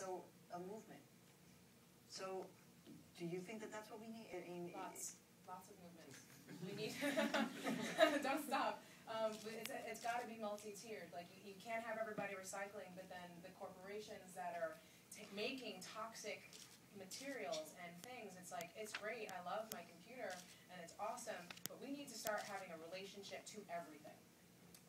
So a movement. So do you think that that's what we need? I mean, lots of movements. We need. Don't stop. It's got to be multi-tiered. Like you can't have everybody recycling, but then the corporations that are making toxic materials and things, it's like, it's great, I love my computer, and it's awesome, but we need to start having a relationship to everything.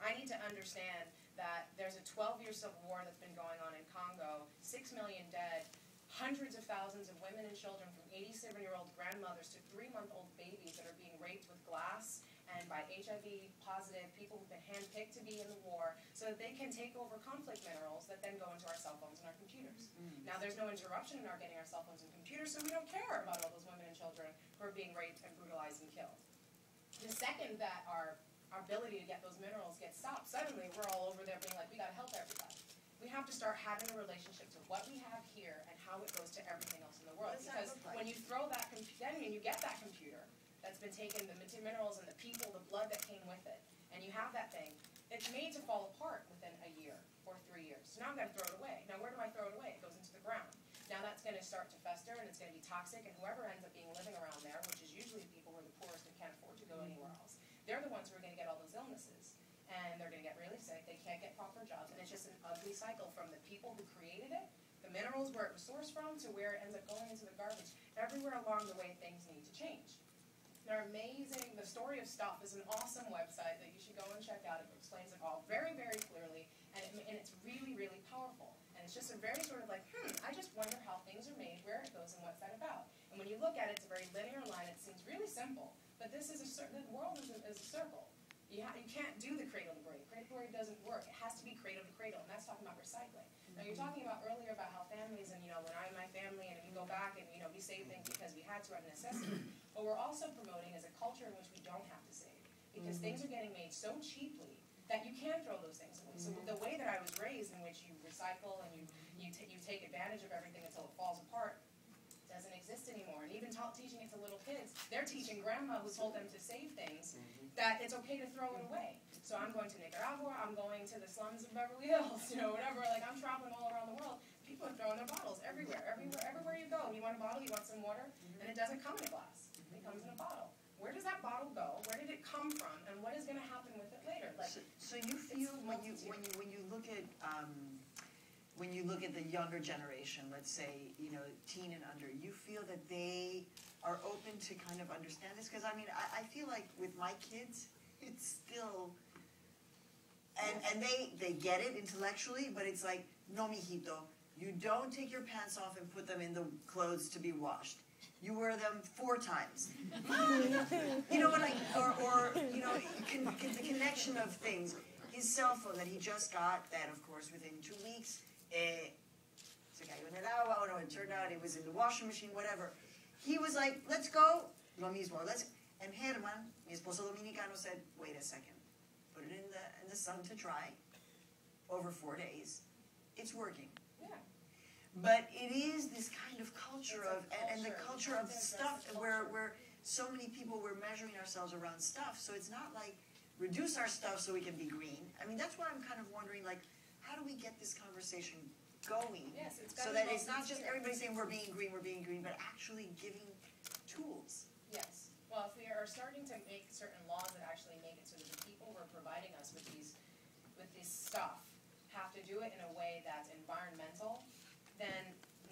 I need to understand that there's a 12-year civil war that's been going on in Congo, 6 million dead, hundreds of thousands of women and children from 87-year-old grandmothers to 3-month-old babies that are being raped with glass and by HIV-positive people who've been handpicked to be in the war so that they can take over conflict minerals that then go into our cell phones and our computers. Now, there's no interruption in our getting our cell phones and computers, so we don't care about all those women and children who are being raped and brutalized and killed. The second that our ability to get those minerals gets stopped, suddenly we're all over there being like, we got to help everybody. We have to start having a relationship to what we have here and how it goes to everything else in the world. Because when you throw that, then when you get that computer that's been taken, the minerals and the people, the blood that came with it, and you have that thing, it's made to fall apart within a year or 3 years. So now I've got to throw it away. Now where do I throw it away? It goes into the ground. Now that's going to start to fester and it's going to be toxic, and whoever ends up being living around there, which is usually people who are the poorest and can't afford to go anywhere else, they're the ones who are going to get all those illnesses. And they're going to get really sick, they can't get proper jobs, and it's just an ugly cycle from the people who created it, the minerals where it was sourced from, to where it ends up going into the garbage. Everywhere along the way, things need to change. They're amazing. The Story of Stuff is an awesome website that you should go and check out. It explains it all very, very clearly, and it's really, really powerful. And it's just a very sort of like, I just wonder how things are made, where it goes, and what's that about. And when you look at it, it's a very linear line. It seems really simple, but this is the world is a circle. You can't do the cradle to grave. Cradle to grave doesn't work. It has to be cradle to cradle, and that's talking about recycling. Now, you're talking about earlier about how families, and when I and my family, and we go back and we save things because we had to out of necessity. But we're also promoting as a culture in which we don't have to save, because things are getting made so cheaply that you can throw those things away. So the way that I was raised, in which you recycle and you take advantage of everything until it falls apart, doesn't exist anymore. And even teaching it to little kids, they're teaching grandma who told them to save things that it's okay to throw it away. So I'm going to Nicaragua, I'm going to the slums of Beverly Hills, whatever, like I'm traveling all around the world. People are throwing their bottles everywhere you go. You want a bottle, you want some water, and it doesn't come in a glass. It comes in a bottle. Where does that bottle go? Where did it come from? And what is going to happen with it later? Like, so you feel when you look at when you look at the younger generation, let's say, teen and under, you feel that they are open to kind of understand this? Because, I mean, I feel like with my kids, it's still, and they get it intellectually, but it's like, no, mijito, you don't take your pants off and put them in the clothes to be washed. You wear them 4 times. You know what the connection of things. His cell phone that he just got, that of course within 2 weeks, se cayó en el agua, or no, it turned out it was in the washing machine, whatever. He was like, let's go, lo mismo, and Herman, mi esposo dominicano, said, wait a second, put it in the sun to dry, over 4 days, it's working. yeah. But it is this kind of culture of, and the culture of stuff, where so many people, we're measuring ourselves around stuff, so it's not like, reduce our stuff so we can be green. I mean, that's why I'm kind of wondering, like, how do we get this conversation going? Yes, so that it's not just everybody saying we're being green, but actually giving tools. Yes. Well, if we are starting to make certain laws that actually make it so that the people who are providing us with this stuff have to do it in a way that's environmental, then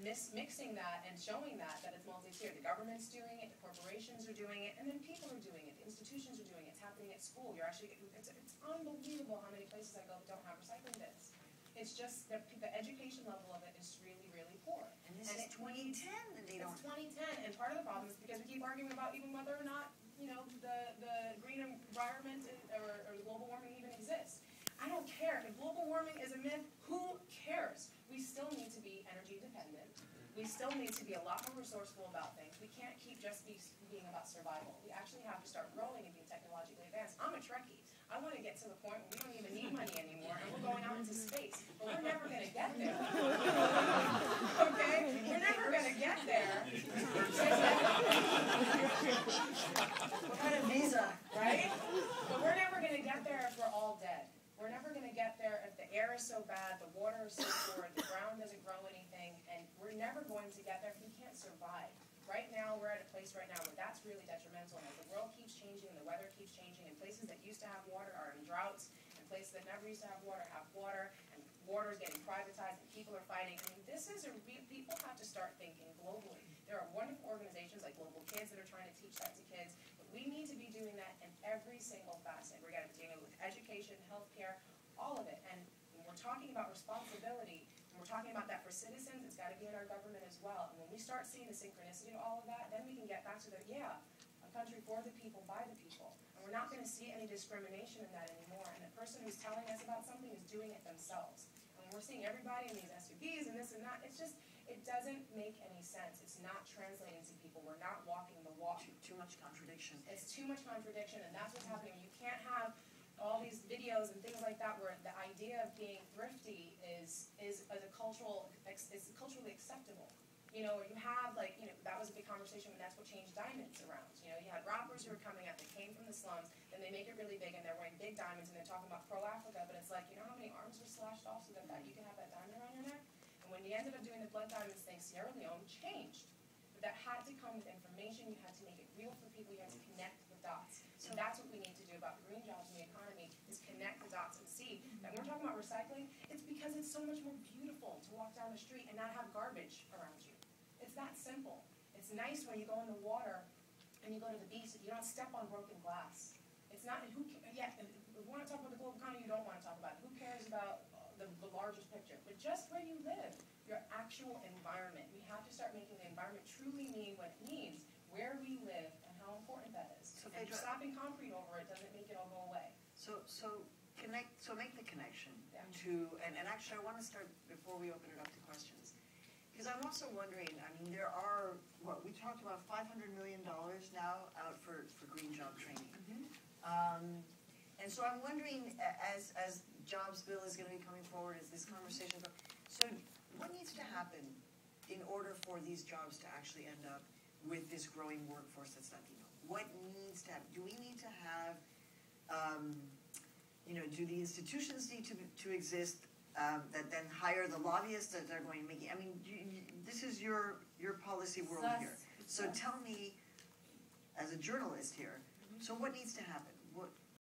mixing that and showing that it's multi-tiered. The government's doing it, the corporations are doing it, and then people are doing it. The institutions are doing it. It's happening at school. It's unbelievable how many places I go that don't have recycling bins. It's just the education level of it is really, really poor. And this is 2010, and they don't. It's 2010, and part of the problem is because we keep arguing about even whether or not the green environment or global warming even exists. I don't care. If global warming is a myth, who cares? We still need to be energy dependent. We still need to be a lot more resourceful about things. We can't keep just being about survival. We actually have to start growing and being technologically advanced. I'm a Trekkie. I want to get to the point where we don't even need money anymore, and we're going out into space. But we're never going to get there. Okay? We're never going to get there. What kind of visa? Right? But we're never going to get there if we're all dead. We're never going to get there if the air is so bad, the water is so poor, the ground doesn't grow anything, and we're never going to get there if we can't survive. Right now, we're at a place right now where that's really detrimental, and as the world keeps changing, the weather keeps changing, and places that used to have water are in droughts, and places that never used to have water, and water is getting privatized, and people are fighting. I mean, this is people have to start thinking globally. There are wonderful organizations like Global Kids that are trying to teach that to kids, but we need to be doing that in every single facet. We're going to be dealing with education, healthcare, all of it, and when we're talking about responsibility, we're talking about that for citizens, it's got to be in our government as well. And when we start seeing the synchronicity of all of that, then we can get back to the, a country for the people, by the people. And we're not going to see any discrimination in that anymore. And the person who's telling us about something is doing it themselves. And when we're seeing everybody in these SUVs and this and that, it's just, it doesn't make any sense. It's not translating to people. We're not walking the walk. Too much contradiction. It's too much contradiction, and that's what's happening. You can't have all these videos and things like that where the idea of being thrifty is culturally acceptable. You know, or you have that was a big conversation when that's what changed diamonds around. You know, you had rappers who were coming up that came from the slums, then they make it really big and they're wearing big diamonds and they're talking about pro-Africa, but it's like, you know how many arms were slashed off so that you can have that diamond around your neck? And when you ended up doing the blood diamonds thing, Sierra Leone changed. But that had to come with information, you had to make it real for people, you had to connect the dots. So that's what we need to do about the green jobs in the economy, is connect the dots and see that when we're talking about recycling, it's because it's so much more beautiful to walk down the street and not have garbage around you. It's that simple. It's nice when you go in the water and you go to the beach, you don't step on broken glass. It's not, if we want to talk about the global economy, you don't want to talk about it. Who cares about the largest picture? But just where you live, your actual environment. We have to start making the environment truly mean what it means, where we live, and how important that is. So and slapping concrete over it doesn't make it all go away. So make the connection to, and actually I want to start before we open it up to questions. Because I'm also wondering, I mean, there are, we talked about $500 million now out for green job training. And so I'm wondering, as jobs bill is going to be coming forward, as this conversation, so what needs to happen in order for these jobs to actually end up with this growing workforce that's Latino? What needs to happen? Do we need to have, do the institutions need to exist that then hire the lobbyists that are going to make it? I mean, this is your policy world here. So tell me, as a journalist here, so what needs to happen?